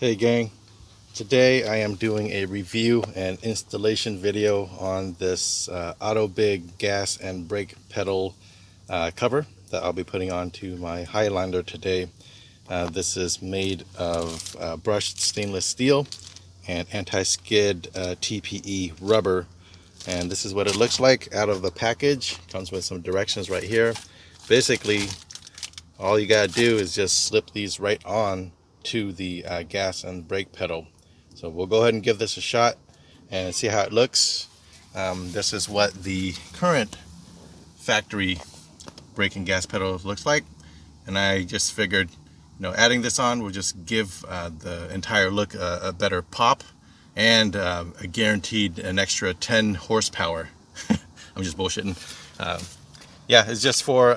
Hey gang, today I am doing a review and installation video on this Autobig gas and brake pedal cover that I'll be putting onto my Highlander today. This is made of brushed stainless steel and anti-skid TPE rubber, and this is what it looks like out of the package. Comes with some directions right here. Basically, all you gotta do is just slip these right on to the gas and brake pedal. So we'll go ahead and give this a shot and see how it looks. This is what the current factory brake and gas pedal looks like, and I just figured, adding this on will just give the entire look a better pop and a guaranteed an extra 10 horsepower. I'm just bullshitting. Yeah, it's just for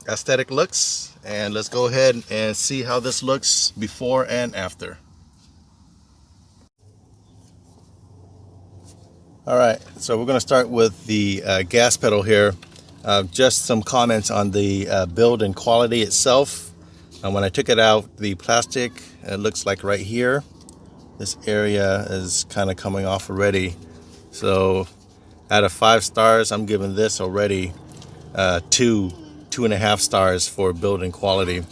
aesthetic looks, and let's go ahead and see how this looks before and after. Alright, so we're going to start with the gas pedal here. Just some comments on the build and quality itself. When I took it out, the plastic, it looks like right here, this area is kind of coming off already. So out of 5 stars, I'm giving this already 2.5 stars for build and quality.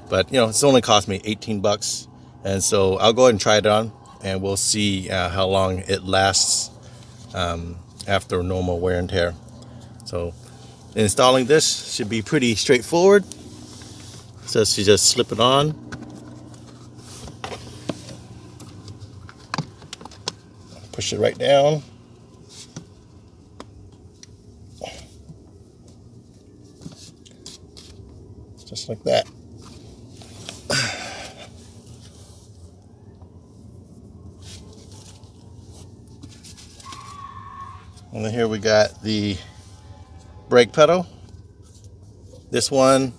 But it's only cost me 18 bucks, and so I'll go ahead and try it on and we'll see how long it lasts after normal wear and tear. So installing this should be pretty straightforward. So you just slip it on, push it right down, just like that. And then here we got the brake pedal. This one,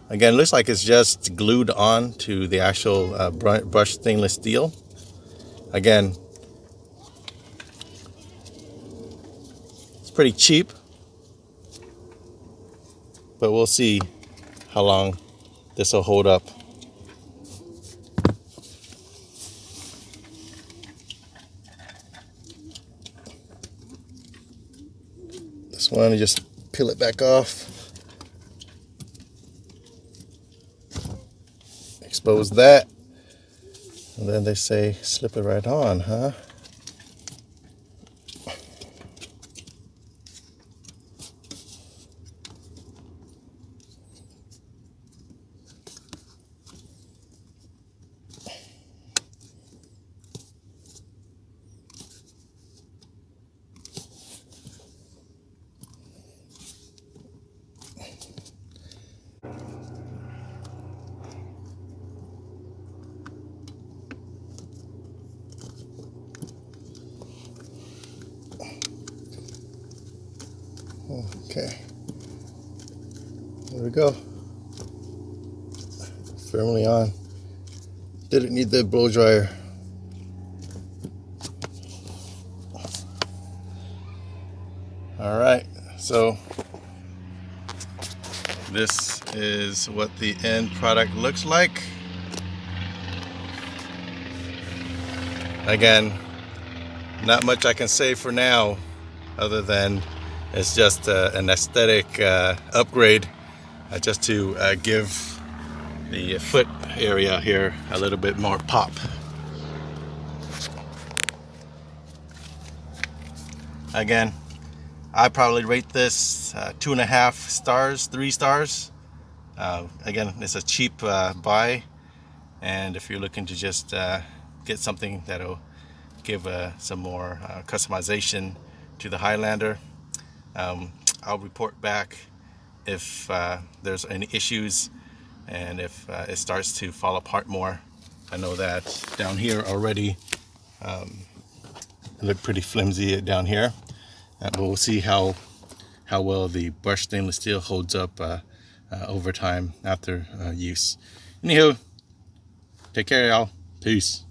again, looks like it's just glued on to the actual brushed stainless steel. Again, it's pretty cheap, but we'll see how long this will hold up. This one, you just peel it back off, expose that, and then they say slip it right on, huh? Okay, there we go. Firmly on. Didn't need the blow dryer. All right, so this is what the end product looks like. Again, not much I can say for now, other than it's just an aesthetic upgrade, just to give the foot area here a little bit more pop. Again, I probably rate this 2.5 stars, 3 stars. Again, it's a cheap buy, and if you're looking to just get something that'll give some more customization to the Highlander, I'll report back if there's any issues and if it starts to fall apart more. I know that down here already it looked pretty flimsy down here, but we'll see how well the brushed stainless steel holds up over time after use. Anywho, take care, y'all. Peace.